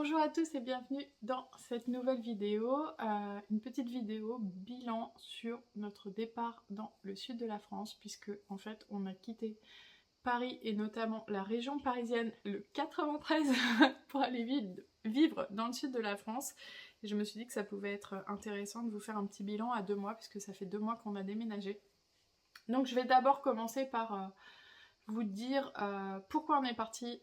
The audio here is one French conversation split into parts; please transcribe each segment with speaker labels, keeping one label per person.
Speaker 1: Bonjour à tous et bienvenue dans cette nouvelle vidéo, une petite vidéo bilan sur notre départ dans le sud de la France, puisque en fait on a quitté Paris et notamment la région parisienne, le 93, pour aller vivre dans le sud de la France. Et je me suis dit que ça pouvait être intéressant de vous faire un petit bilan à 2 mois, puisque ça fait 2 mois qu'on a déménagé. Donc je vais d'abord commencer par vous dire pourquoi on est parti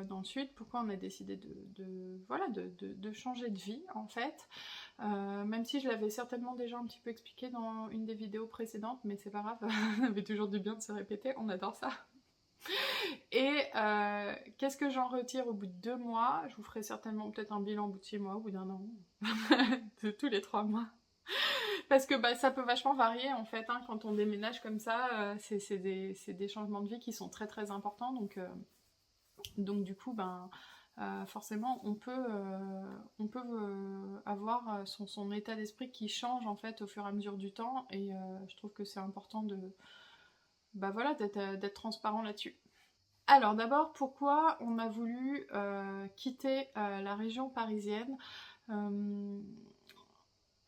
Speaker 1: dans le sud, pourquoi on a décidé de changer de vie en fait. Même si je l'avais certainement déjà un petit peu expliqué dans une des vidéos précédentes, mais c'est pas grave, ça fait toujours du bien de se répéter, on adore ça. Et qu'est-ce que j'en retire au bout de 2 mois? Je vous ferai certainement peut-être un bilan au bout de 6 mois, au bout d'un an, de tous les 3 mois. Parce que ça peut vachement varier en fait, hein, quand on déménage comme ça, c'est des changements de vie qui sont très très importants, donc du coup forcément on peut avoir son état d'esprit qui change en fait au fur et à mesure du temps, et je trouve que c'est important d'être transparent là-dessus. Alors d'abord, pourquoi on a voulu quitter la région parisienne?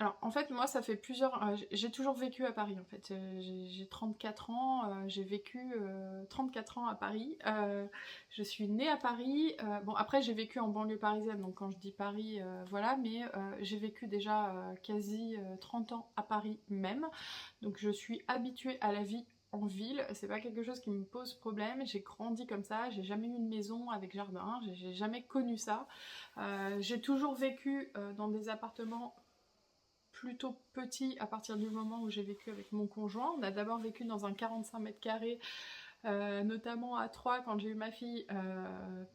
Speaker 1: Alors en fait moi ça fait j'ai toujours vécu à Paris en fait, j'ai 34 ans, j'ai vécu 34 ans à Paris, je suis née à Paris, bon après j'ai vécu en banlieue parisienne, donc quand je dis Paris voilà, mais j'ai vécu déjà quasi 30 ans à Paris même, donc je suis habituée à la vie en ville, c'est pas quelque chose qui me pose problème, j'ai grandi comme ça, j'ai jamais eu une maison avec jardin, j'ai jamais connu ça, j'ai toujours vécu dans des appartements plutôt petit à partir du moment où j'ai vécu avec mon conjoint. On a d'abord vécu dans un 45 mètres carrés, notamment à Troyes quand j'ai eu ma fille.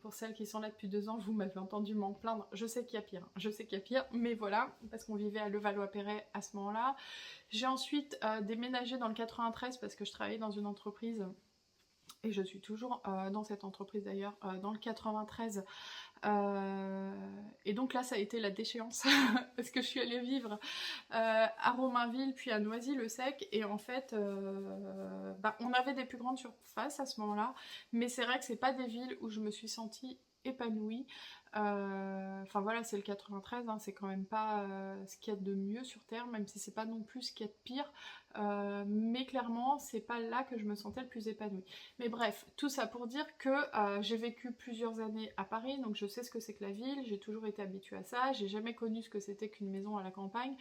Speaker 1: Pour celles qui sont là depuis 2 ans, vous m'avez entendu m'en plaindre. Je sais qu'il y a pire, je sais qu'il y a pire, mais voilà, parce qu'on vivait à Levallois-Perret à ce moment-là. J'ai ensuite déménagé dans le 93 parce que je travaillais dans une entreprise, et je suis toujours dans cette entreprise d'ailleurs, dans le 93. Et donc là ça a été la déchéance parce que je suis allée vivre à Romainville puis à Noisy-le-Sec, et en fait on avait des plus grandes surfaces à ce moment-là, mais c'est vrai que c'est pas des villes où je me suis sentie épanouie. Enfin voilà, c'est le 93, hein, c'est quand même pas ce qu'il y a de mieux sur Terre, même si c'est pas non plus ce qu'il y a de pire, mais clairement c'est pas là que je me sentais le plus épanouie. Mais bref, tout ça pour dire que j'ai vécu plusieurs années à Paris, donc je sais ce que c'est que la ville, j'ai toujours été habituée à ça, j'ai jamais connu ce que c'était qu'une maison à la campagne,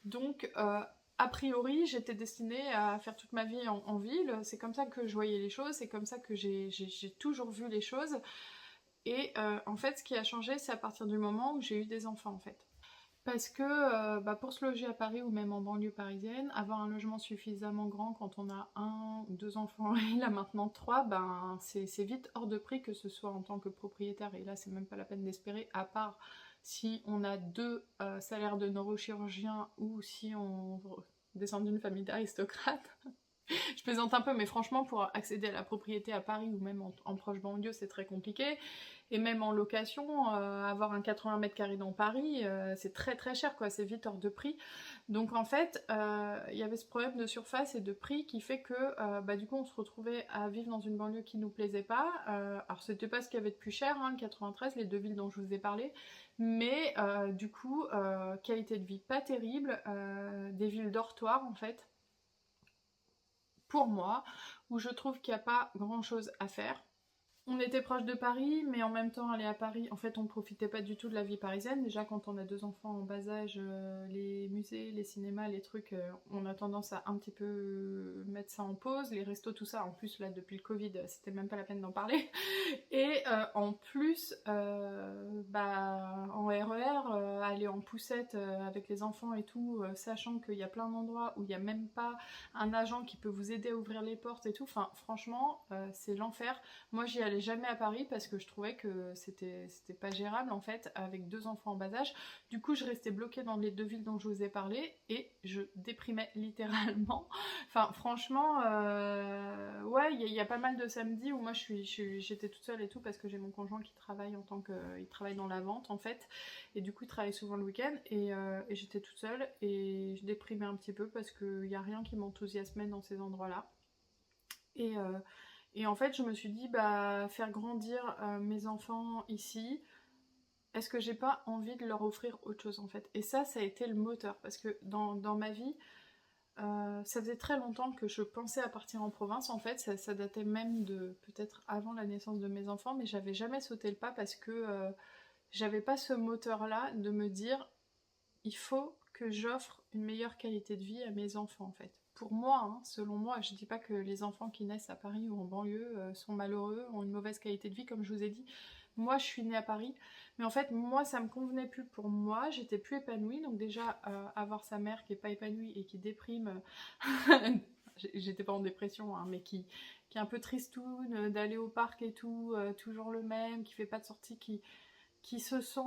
Speaker 1: donc a priori j'étais destinée à faire toute ma vie en ville, c'est comme ça que je voyais les choses, c'est comme ça que j'ai toujours vu les choses, et en fait ce qui a changé c'est à partir du moment où j'ai eu des enfants en fait. Parce que pour se loger à Paris ou même en banlieue parisienne, avoir un logement suffisamment grand quand on a 1 ou 2 enfants et là maintenant 3, c'est vite hors de prix, que ce soit en tant que propriétaire, et là c'est même pas la peine d'espérer, à part si on a 2 salaires de neurochirurgien ou si on descend d'une famille d'aristocrates. Je plaisante un peu, mais franchement, pour accéder à la propriété à Paris ou même en proche banlieue, c'est très compliqué. Et même en location, avoir un 80 mètres carrés dans Paris, c'est très très cher, quoi. C'est vite hors de prix. Donc en fait, il y avait ce problème de surface et de prix qui fait que du coup, on se retrouvait à vivre dans une banlieue qui nous plaisait pas. Alors c'était pas ce qu'il y avait de plus cher, hein, le 93, les 2 villes dont je vous ai parlé, mais du coup, qualité de vie pas terrible, des villes dortoirs en fait, pour moi, où je trouve qu'il n'y a pas grand chose à faire. On était proche de Paris, mais en même temps, aller à Paris, en fait, on ne profitait pas du tout de la vie parisienne. Déjà, quand on a 2 enfants en bas âge, les musées, les cinémas, les trucs, on a tendance à un petit peu mettre ça en pause. Les restos, tout ça, en plus, là, depuis le Covid, c'était même pas la peine d'en parler. Et en plus, en RER, aller en poussette avec les enfants et tout, sachant qu'il y a plein d'endroits où il n'y a même pas un agent qui peut vous aider à ouvrir les portes et tout. Enfin, franchement, c'est l'enfer. Moi, j'y allais jamais à Paris parce que je trouvais que c'était pas gérable en fait, avec 2 enfants en bas âge. Du coup, je restais bloquée dans les 2 villes dont je vous ai parlé et je déprimais littéralement. Enfin, franchement, ouais, il y a pas mal de samedis où moi j'étais toute seule et tout, parce que j'ai mon conjoint qui travaille il travaille dans la vente en fait, et du coup il travaille souvent le week-end, et j'étais toute seule et je déprimais un petit peu parce qu'il n'y a rien qui m'enthousiasmait dans ces endroits-là. Et en fait, je me suis dit, faire grandir mes enfants ici, est-ce que j'ai pas envie de leur offrir autre chose en fait? Et ça a été le moteur, parce que dans ma vie, ça faisait très longtemps que je pensais à partir en province, en fait, ça datait même de peut-être avant la naissance de mes enfants, mais j'avais jamais sauté le pas parce que j'avais pas ce moteur-là de me dire il faut que j'offre une meilleure qualité de vie à mes enfants en fait. Pour moi, hein, selon moi, je dis pas que les enfants qui naissent à Paris ou en banlieue sont malheureux, ont une mauvaise qualité de vie, comme je vous ai dit. Moi, je suis née à Paris, mais en fait, moi, ça me convenait plus pour moi, j'étais plus épanouie, donc déjà, avoir sa mère qui est pas épanouie et qui déprime, j'étais pas en dépression, hein, mais qui est un peu tristoune, d'aller au parc et tout, toujours le même, qui fait pas de sortie, qui se sent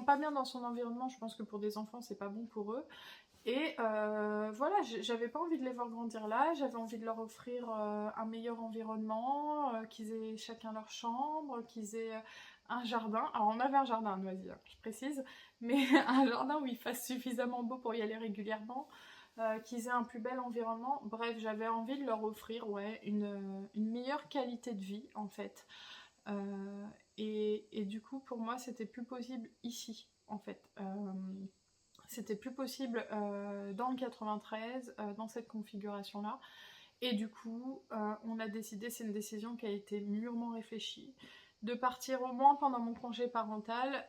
Speaker 1: pas bien dans son environnement. Je pense que pour des enfants c'est pas bon pour eux, et voilà, j'avais pas envie de les voir grandir là, j'avais envie de leur offrir un meilleur environnement, qu'ils aient chacun leur chambre, qu'ils aient un jardin. Alors on avait un jardin à Noisy, hein, je précise, mais un jardin où il fasse suffisamment beau pour y aller régulièrement, qu'ils aient un plus bel environnement. Bref, j'avais envie de leur offrir, ouais, une meilleure qualité de vie en fait. Et du coup, pour moi, c'était plus possible ici, en fait. C'était plus possible dans le 93, dans cette configuration-là. Et du coup, on a décidé, c'est une décision qui a été mûrement réfléchie, de partir au moins pendant mon congé parental,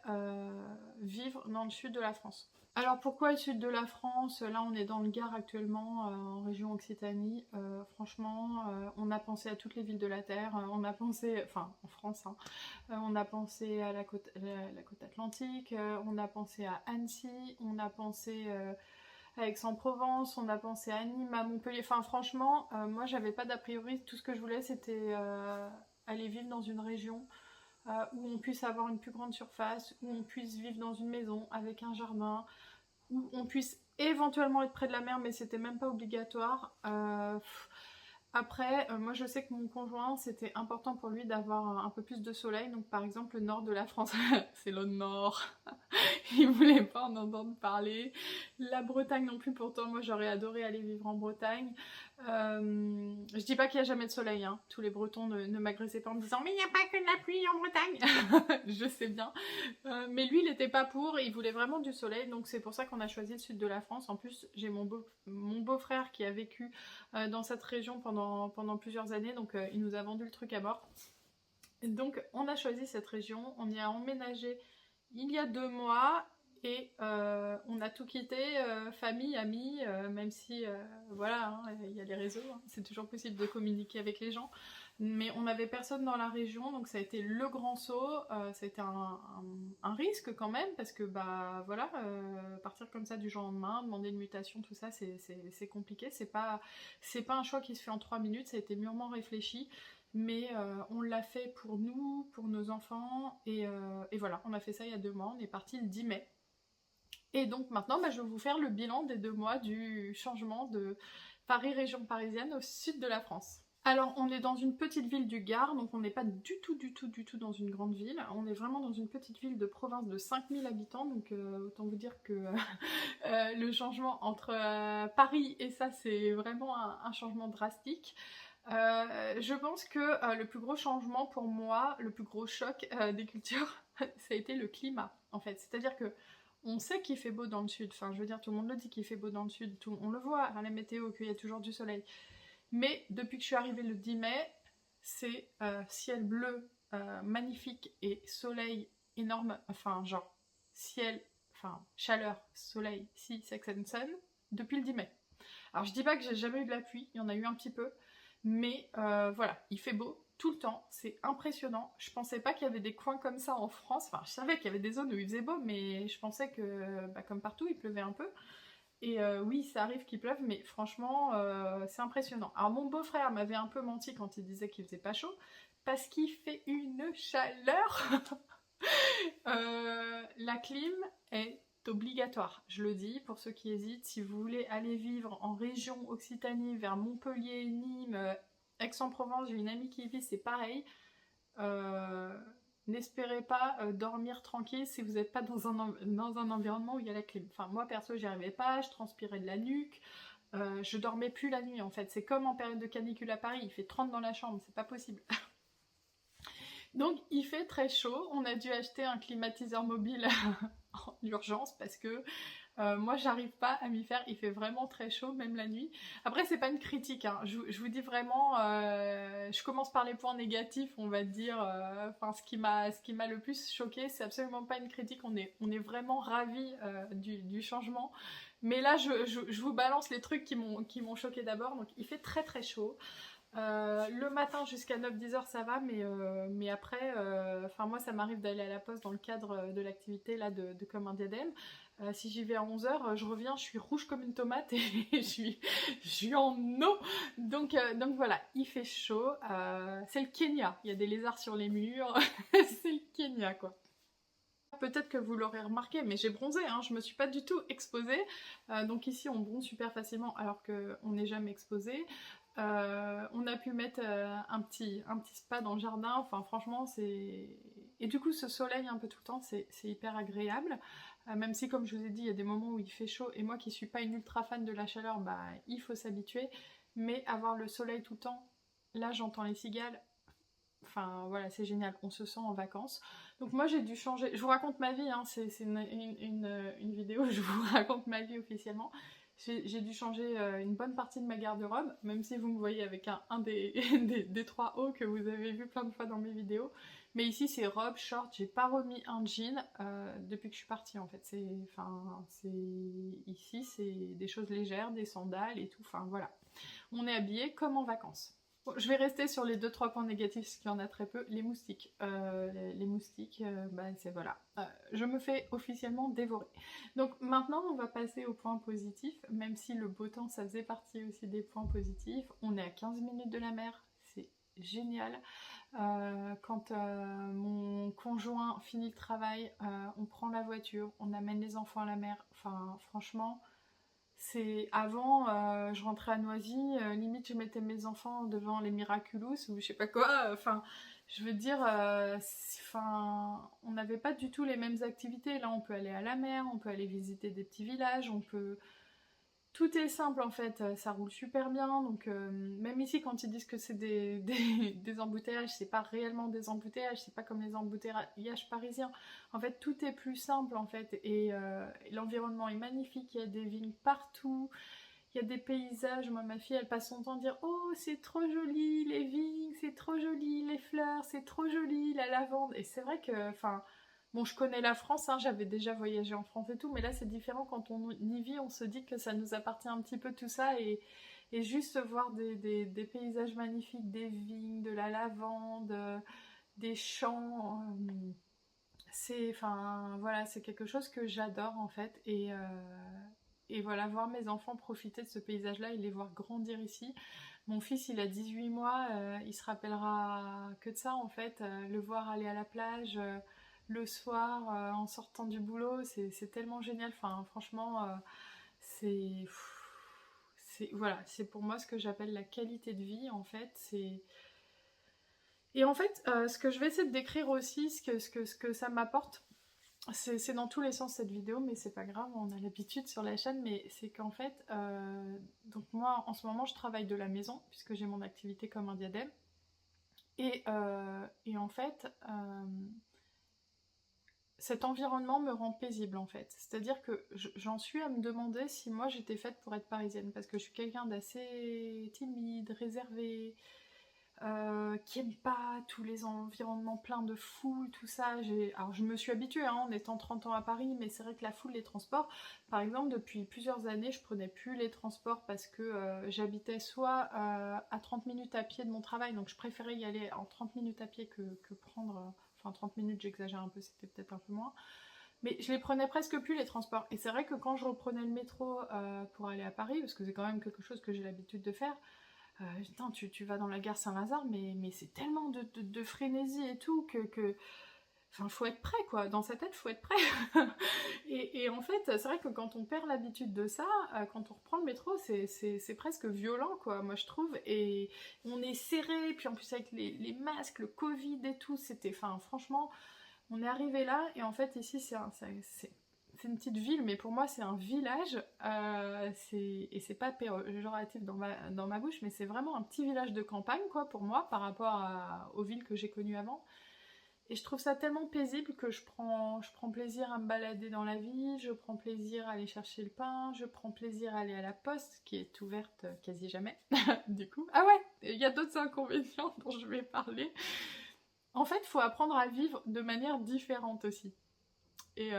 Speaker 1: vivre dans le sud de la France. Alors pourquoi le sud de la France? Là on est dans le Gard actuellement, en région Occitanie. Franchement, on a pensé à toutes les villes de la Terre, on a pensé, enfin en France, hein, on a pensé à la côte atlantique, on a pensé à Annecy, on a pensé à Aix-en-Provence, on a pensé à Nîmes, à Montpellier. Enfin franchement, moi j'avais pas d'a priori, tout ce que je voulais c'était aller vivre dans une région où on puisse avoir une plus grande surface, où on puisse vivre dans une maison avec un jardin, où on puisse éventuellement être près de la mer, mais c'était même pas obligatoire. Après, moi je sais que mon conjoint, c'était important pour lui d'avoir un peu plus de soleil, donc par exemple le nord de la France, c'est le nord, il voulait pas en entendre parler. La Bretagne non plus, pourtant moi j'aurais adoré aller vivre en Bretagne. Je dis pas qu'il y a jamais de soleil, hein. Tous les Bretons ne m'agressaient pas en me disant mais il n'y a pas que de la pluie en Bretagne. Je sais bien. Mais lui il était pas pour, il voulait vraiment du soleil, donc c'est pour ça qu'on a choisi le sud de la France. En plus j'ai mon beau-frère qui a vécu dans cette région pendant plusieurs années, donc il nous a vendu le truc à mort. Donc on a choisi cette région, on y a emménagé il y a 2 mois, et on a tout quitté, famille, amis, même si voilà, hein, il y a les réseaux, hein, c'est toujours possible de communiquer avec les gens, mais on n'avait personne dans la région, donc ça a été le grand saut. Ça a été un risque quand même, parce que bah voilà, partir comme ça du jour au lendemain, demander une mutation, tout ça c'est compliqué, c'est pas un choix qui se fait en 3 minutes, ça a été mûrement réfléchi. Mais on l'a fait pour nous, pour nos enfants, et voilà, on a fait ça il y a 2 mois, on est parti le 10 mai. Et donc maintenant, bah, je vais vous faire le bilan des 2 mois du changement de Paris, région parisienne, au sud de la France. Alors, on est dans une petite ville du Gard, donc on n'est pas du tout dans une grande ville. On est vraiment dans une petite ville de province de 5000 habitants, donc autant vous dire que le changement entre Paris et ça, c'est vraiment un changement drastique. Je pense que le plus gros changement pour moi, le plus gros choc des cultures, ça a été le climat en fait. C'est-à-dire que on sait qu'il fait beau dans le sud, enfin je veux dire tout le monde le dit qu'il fait beau dans le sud, on le voit à la météo qu'il y a toujours du soleil. Mais depuis que je suis arrivée le 10 mai, c'est ciel bleu magnifique et soleil énorme, enfin genre ciel, enfin chaleur, soleil, sex and sun, depuis le 10 mai. Alors je dis pas que j'ai jamais eu de la pluie, il y en a eu un petit peu, mais voilà, il fait beau tout le temps, c'est impressionnant. Je pensais pas qu'il y avait des coins comme ça en France, enfin je savais qu'il y avait des zones où il faisait beau, mais je pensais que bah, comme partout il pleuvait un peu. Et oui, ça arrive qu'il pleuve, mais franchement c'est impressionnant. Alors mon beau-frère m'avait un peu menti quand il disait qu'il faisait pas chaud, parce qu'il fait une chaleur. La clim est obligatoire, je le dis pour ceux qui hésitent. Si vous voulez aller vivre en région Occitanie, vers Montpellier, Nîmes, Aix-en-Provence, j'ai une amie qui y vit, c'est pareil. N'espérez pas dormir tranquille si vous n'êtes pas dans un environnement où il y a la clim. Enfin moi perso j'y arrivais pas, je transpirais de la nuque, je dormais plus la nuit en fait. C'est comme en période de canicule à Paris, il fait 30 dans la chambre, c'est pas possible. Donc il fait très chaud, on a dû acheter un climatiseur mobile en urgence parce que moi j'arrive pas à m'y faire, il fait vraiment très chaud même la nuit. Après c'est pas une critique, hein. Je vous dis vraiment, je commence par les points négatifs on va dire, enfin ce qui m'a le plus choqué, c'est absolument pas une critique, on est vraiment ravis du changement. Mais là je vous balance les trucs qui m'ont choqué d'abord, donc il fait très très chaud. Le matin jusqu'à 9-10 heures ça va, mais après, enfin moi ça m'arrive d'aller à la poste dans le cadre de l'activité là de Comme un diadème. Si j'y vais à 11 heures, je reviens, je suis rouge comme une tomate et je suis en eau. Donc voilà, il fait chaud. C'est le Kenya, il y a des lézards sur les murs, c'est le Kenya quoi. Peut-être que vous l'aurez remarqué, mais j'ai bronzé, hein, je me suis pas du tout exposée. Donc ici on bronze super facilement alors qu'on n'est jamais exposé. On a pu mettre un petit spa dans le jardin, enfin franchement c'est... Et du coup ce soleil un peu tout le temps c'est hyper agréable, même si comme je vous ai dit il y a des moments où il fait chaud et moi qui suis pas une ultra fan de la chaleur, bah il faut s'habituer, mais avoir le soleil tout le temps, là j'entends les cigales, enfin voilà c'est génial, on se sent en vacances. Donc moi j'ai dû changer, je vous raconte ma vie, hein, c'est une vidéo où je vous raconte ma vie officiellement. J'ai dû changer une bonne partie de ma garde-robe, même si vous me voyez avec un des trois hauts que vous avez vu plein de fois dans mes vidéos. Mais ici c'est robe, short, j'ai pas remis un jean depuis que je suis partie en fait. Ici c'est des choses légères, des sandales et tout, enfin voilà. On est habillé comme en vacances. Bon, je vais rester sur les 2-3 points négatifs, parce qu'il y en a très peu. Les moustiques. Les moustiques, bah, c'est voilà. Je me fais officiellement dévorer. Donc maintenant, on va passer aux points positifs, même si le beau temps, ça faisait partie aussi des points positifs. On est à 15 minutes de la mer, c'est génial. Quand mon conjoint finit le travail, on prend la voiture, on amène les enfants à la mer. Enfin, franchement... C'est avant, je rentrais à Noisy, limite je mettais mes enfants devant les Miraculous ou je sais pas quoi. Enfin, je veux dire, enfin, on n'avait pas du tout les mêmes activités. Là, on peut aller à la mer, on peut aller visiter des petits villages, on peut tout est simple en fait, ça roule super bien, donc même ici quand ils disent que c'est des embouteillages, c'est pas réellement des embouteillages, c'est pas comme les embouteillages parisiens. En fait tout est plus simple en fait, et l'environnement est magnifique, il y a des vignes partout, il y a des paysages. Moi ma fille elle passe son temps à dire oh c'est trop joli les vignes, c'est trop joli les fleurs, c'est trop joli la lavande, et c'est vrai que, enfin... Bon, je connais la France, hein, j'avais déjà voyagé en France et tout, mais là c'est différent, quand on y vit, on se dit que ça nous appartient un petit peu tout ça, et juste voir des paysages magnifiques, des vignes, de la lavande, des champs, enfin, voilà, c'est quelque chose que j'adore en fait, et voilà, voir mes enfants profiter de ce paysage-là et les voir grandir ici. Mon fils, il a 18 mois, il se rappellera que de ça en fait, le voir aller à la plage le soir en sortant du boulot, c'est tellement génial. Enfin, franchement, c'est... Voilà, c'est pour moi ce que j'appelle la qualité de vie en fait. Et en fait, ce que je vais essayer de décrire aussi, ce que ça m'apporte, c'est dans tous les sens cette vidéo, mais c'est pas grave, on a l'habitude sur la chaîne, mais c'est qu'en fait, donc moi en ce moment je travaille de la maison, puisque j'ai mon activité comme un diadème, et en fait, cet environnement me rend paisible en fait. C'est-à-dire que j'en suis à me demander si moi j'étais faite pour être parisienne, parce que je suis quelqu'un d'assez timide, réservé, qui aime pas tous les environnements pleins de foule, tout ça. Alors je me suis habituée hein, en étant 30 ans à Paris, mais c'est vrai que la foule, les transports, par exemple depuis plusieurs années, je prenais plus les transports parce que j'habitais soit à 30 minutes à pied de mon travail, donc je préférais y aller en 30 minutes à pied que prendre... Enfin 30 minutes j'exagère un peu, c'était peut-être un peu moins. Mais je les prenais presque plus les transports. Et c'est vrai que quand je reprenais le métro pour aller à Paris, parce que c'est quand même quelque chose que j'ai l'habitude de faire, putain, tu vas dans la gare Saint-Lazare, mais c'est tellement de frénésie et tout que... Enfin, faut être prêt, quoi. Dans sa tête, faut être prêt. Et en fait, c'est vrai que quand on perd l'habitude de ça, quand on reprend le métro, c'est presque violent, quoi, moi je trouve. Et on est serré, puis en plus avec les masques, le Covid et tout, c'était... Enfin, franchement, on est arrivé là, et en fait, ici, c'est une petite ville, mais pour moi c'est un village, et c'est pas péjoratif dans ma bouche, mais c'est vraiment un petit village de campagne quoi pour moi par rapport aux villes que j'ai connues avant. Et je trouve ça tellement paisible que je prends plaisir à me balader dans la ville, je prends plaisir à aller chercher le pain, je prends plaisir à aller à la poste, qui est ouverte quasi jamais, du coup. Ah ouais, il y a d'autres inconvénients dont je vais parler. En fait, il faut apprendre à vivre de manière différente aussi. Et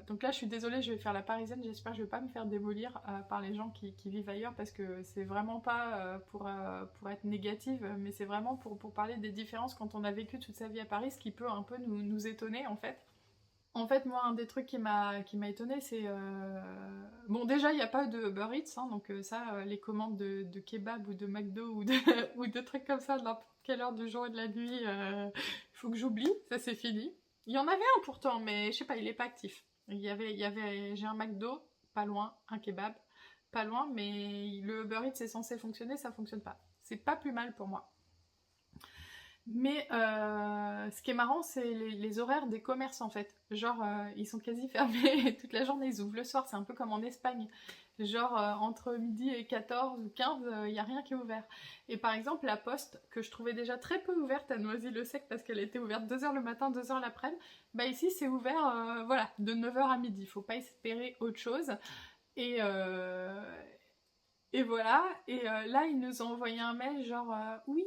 Speaker 1: donc là, je suis désolée, je vais faire la parisienne, j'espère que je vais pas me faire démolir par les gens qui vivent ailleurs, parce que c'est vraiment pas pour être négative, mais c'est vraiment pour parler des différences quand on a vécu toute sa vie à Paris, ce qui peut un peu nous étonner en fait. En fait, moi, un des trucs qui m'a étonné, c'est... Bon, déjà, il n'y a pas de Uber Eats, hein, donc ça, les commandes de kebab ou de McDo ou de, ou de trucs comme ça, à n'importe quelle heure du jour et de la nuit, il faut que j'oublie, ça c'est fini. Il y en avait un pourtant, mais je sais pas, il est pas actif. J'ai un McDo, pas loin, un kebab, pas loin, mais le Uber Eats est censé fonctionner, ça fonctionne pas. C'est pas plus mal pour moi. Mais ce qui est marrant, c'est les horaires des commerces en fait. Genre, ils sont quasi fermés toute la journée, ils ouvrent le soir, c'est un peu comme en Espagne. Genre, entre midi et 14 ou 15, il n'y a rien qui est ouvert. Et par exemple, la poste, que je trouvais déjà très peu ouverte à Noisy-le-Sec parce qu'elle était ouverte 2h le matin, 2h l'après-midi, bah ici c'est ouvert voilà, de 9h à midi. Faut pas espérer autre chose. Et, euh, et voilà, et là, ils nous ont envoyé un mail genre oui,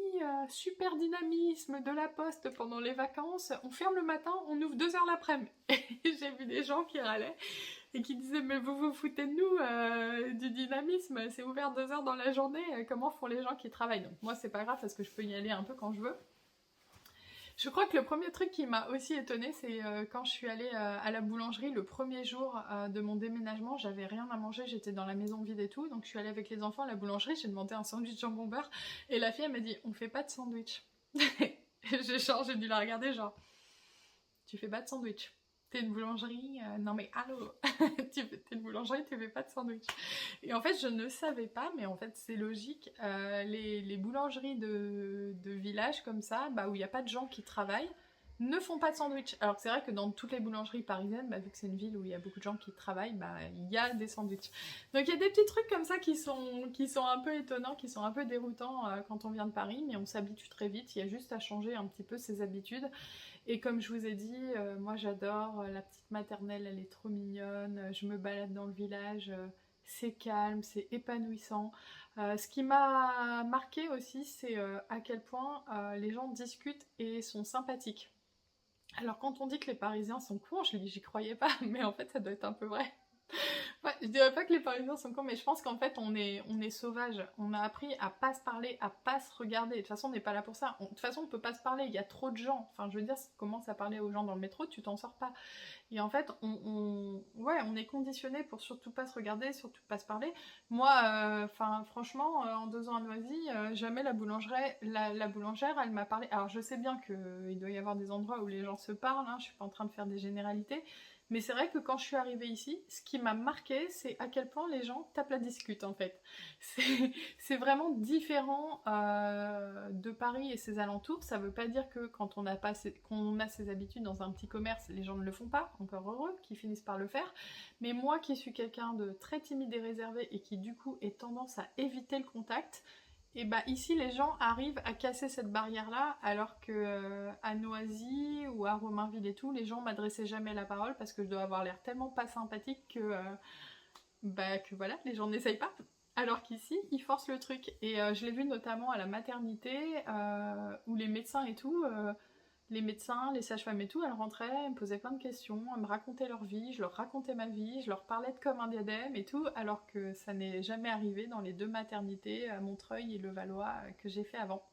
Speaker 1: super dynamisme de la poste pendant les vacances, on ferme le matin, on ouvre 2h l'après-midi. Et j'ai vu des gens qui râlaient et qui disaient mais vous vous foutez de nous du dynamisme, c'est ouvert 2h dans la journée, comment font les gens qui travaillent? Donc moi, c'est pas grave parce que je peux y aller un peu quand je veux. Je crois que le premier truc qui m'a aussi étonnée, c'est quand je suis allée à la boulangerie le premier jour de mon déménagement, j'avais rien à manger, j'étais dans la maison vide et tout, donc je suis allée avec les enfants à la boulangerie, j'ai demandé un sandwich jambon beurre, et la fille elle m'a dit on fait pas de sandwich. J'ai dû la regarder genre tu fais pas de sandwich. T'es une boulangerie, non mais allô, t'es une boulangerie, tu fais pas de sandwich. Et en fait, je ne savais pas, mais en fait, c'est logique. Les boulangeries de village comme ça, bah, où il n'y a pas de gens qui travaillent, ne font pas de sandwich. Alors que c'est vrai que dans toutes les boulangeries parisiennes, bah, vu que c'est une ville où il y a beaucoup de gens qui travaillent, bah, il y a des sandwichs. Donc il y a des petits trucs comme ça qui sont un peu étonnants, qui sont un peu déroutants quand on vient de Paris, mais on s'habitue très vite. Il y a juste à changer un petit peu ses habitudes. Et comme je vous ai dit, moi j'adore la petite maternelle, elle est trop mignonne, je me balade dans le village, c'est calme, c'est épanouissant. Ce qui m'a marqué aussi, c'est à quel point les gens discutent et sont sympathiques. Alors quand on dit que les Parisiens sont cons, j'y croyais pas, mais en fait ça doit être un peu vrai. Ouais, je dirais pas que les Parisiens sont cons, mais je pense qu'en fait on est sauvage. On a appris à pas se parler, à pas se regarder. De toute façon, on n'est pas là pour ça. De toute façon, on peut pas se parler. Il y a trop de gens. Enfin, je veux dire, si tu commences à parler aux gens dans le métro, tu t'en sors pas. Et en fait, ouais, on est conditionné pour surtout pas se regarder, surtout pas se parler. Moi, enfin, franchement, en 2 ans à Noisy, jamais la boulangère, elle m'a parlé. Alors, je sais bien qu'il doit y avoir des endroits où les gens se parlent. Hein, je suis pas en train de faire des généralités. Mais c'est vrai que quand je suis arrivée ici, ce qui m'a marqué, c'est à quel point les gens tapent la discute en fait. C'est vraiment différent de Paris et ses alentours. Ça veut pas dire que quand on qu'on a ses habitudes dans un petit commerce, les gens ne le font pas, encore heureux, qu'ils finissent par le faire. Mais moi qui suis quelqu'un de très timide et réservé et qui du coup ai tendance à éviter le contact, et bah ici les gens arrivent à casser cette barrière là alors que à Noisy ou à Romainville et tout les gens m'adressaient jamais la parole parce que je dois avoir l'air tellement pas sympathique que voilà les gens n'essayent pas alors qu'ici ils forcent le truc et je l'ai vu notamment à la maternité où les médecins et tout les médecins, les sages-femmes et tout, elles rentraient, elles me posaient plein de questions, elles me racontaient leur vie, je leur racontais ma vie, je leur parlais de comme un diadème et tout, alors que ça n'est jamais arrivé dans les 2 maternités, à Montreuil et Levallois, que j'ai fait avant.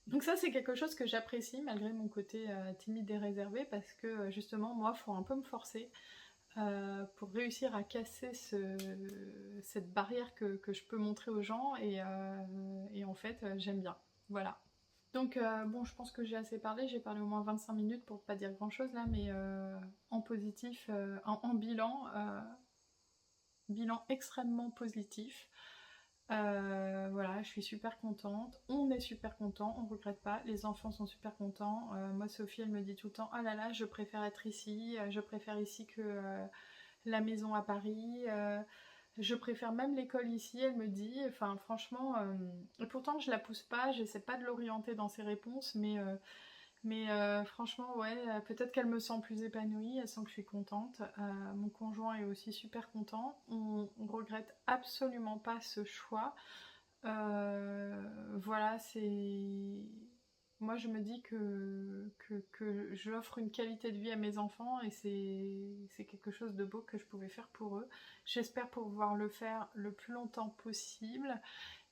Speaker 1: Donc ça, c'est quelque chose que j'apprécie, malgré mon côté timide et réservé, parce que justement, moi, il faut un peu me forcer pour réussir à casser cette barrière que je peux montrer aux gens, et en fait, j'aime bien. Voilà. Donc bon, je pense que j'ai assez parlé, j'ai parlé au moins 25 minutes pour pas dire grand chose là, mais en positif, en bilan, bilan extrêmement positif. Voilà, je suis super contente, on est super content, on regrette pas, les enfants sont super contents. Moi Sophie elle me dit tout le temps, ah là là, je préfère être ici, je préfère ici que la maison à Paris. Je préfère même l'école ici, elle me dit, enfin franchement, et pourtant je la pousse pas, j'essaie pas de l'orienter dans ses réponses, mais Mais franchement, ouais, peut-être qu'elle me sent plus épanouie, elle sent que je suis contente. Mon conjoint est aussi super content. On regrette absolument pas ce choix. Voilà, c'est... Moi, je me dis que j'offre une qualité de vie à mes enfants et c'est quelque chose de beau que je pouvais faire pour eux. J'espère pouvoir le faire le plus longtemps possible.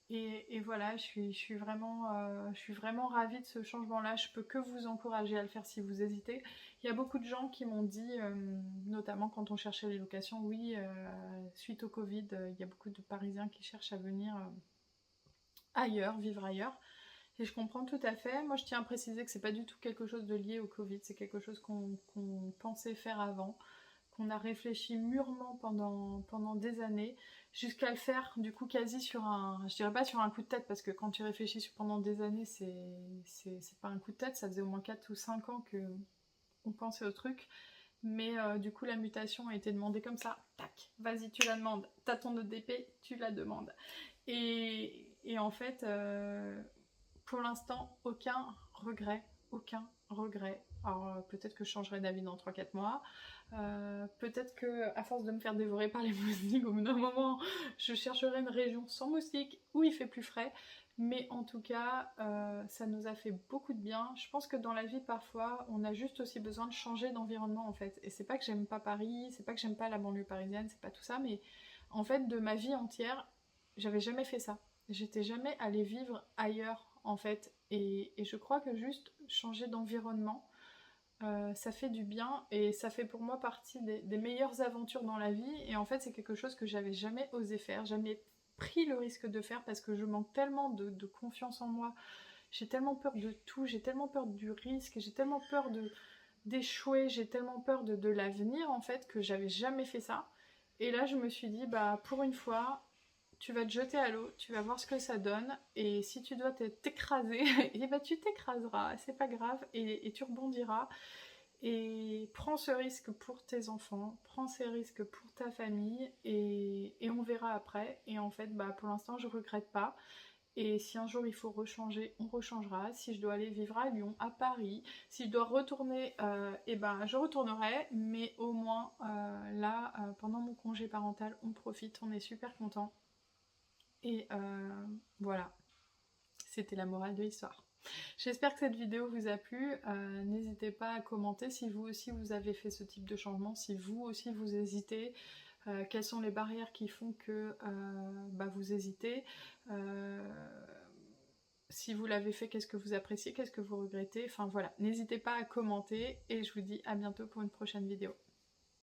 Speaker 1: Et voilà, je suis vraiment ravie de ce changement-là. Je peux que vous encourager à le faire si vous hésitez. Il y a beaucoup de gens qui m'ont dit, notamment quand on cherchait les locations, oui, suite au Covid, il y a beaucoup de Parisiens qui cherchent à venir ailleurs, vivre ailleurs. Et je comprends tout à fait. Moi, je tiens à préciser que c'est pas du tout quelque chose de lié au Covid, c'est quelque chose qu'on pensait faire avant, qu'on a réfléchi mûrement pendant des années, jusqu'à le faire du coup quasi sur un, je dirais pas sur un coup de tête, parce que quand tu réfléchis pendant des années, c'est pas un coup de tête, ça faisait au moins 4 ou 5 ans que on pensait au truc, mais du coup la mutation a été demandée comme ça, tac, vas-y tu la demandes, t'as ton EDP, tu la demandes. Et en fait, pour l'instant, aucun regret, aucun regret. Alors peut-être que je changerai d'avis dans 3 4 mois. Peut-être que à force de me faire dévorer par les moustiques, au bout d'un moment, je chercherai une région sans moustiques où il fait plus frais. Mais en tout cas, ça nous a fait beaucoup de bien. Je pense que dans la vie, parfois, on a juste aussi besoin de changer d'environnement en fait. Et c'est pas que j'aime pas Paris, c'est pas que j'aime pas la banlieue parisienne, c'est pas tout ça, mais en fait, de ma vie entière, j'avais jamais fait ça. J'étais jamais allée vivre ailleurs en fait. Et je crois que juste changer d'environnement, ça fait du bien et ça fait pour moi partie des meilleures aventures dans la vie. Et en fait, c'est quelque chose que j'avais jamais osé faire, jamais pris le risque de faire parce que je manque tellement de confiance en moi. J'ai tellement peur de tout, j'ai tellement peur du risque, j'ai tellement peur d'échouer, j'ai tellement peur de l'avenir en fait que j'avais jamais fait ça. Et là, je me suis dit, bah pour une fois, tu vas te jeter à l'eau, tu vas voir ce que ça donne, et si tu dois t'écraser, et bah tu t'écraseras, c'est pas grave, et tu rebondiras. Et prends ce risque pour tes enfants, prends ces risques pour ta famille, et on verra après. Et en fait, bah pour l'instant, je regrette pas. Et si un jour il faut rechanger, on rechangera. Si je dois aller vivre à Lyon, à Paris, si je dois retourner, et ben je retournerai. Mais au moins là, pendant mon congé parental, on profite, on est super content. Et voilà, c'était la morale de l'histoire. J'espère que cette vidéo vous a plu. N'hésitez pas à commenter si vous aussi vous avez fait ce type de changement, si vous aussi vous hésitez. Quelles sont les barrières qui font que bah, vous hésitez. Si vous l'avez fait, qu'est-ce que vous appréciez, qu'est-ce que vous regrettez. Enfin voilà, n'hésitez pas à commenter et je vous dis à bientôt pour une prochaine vidéo.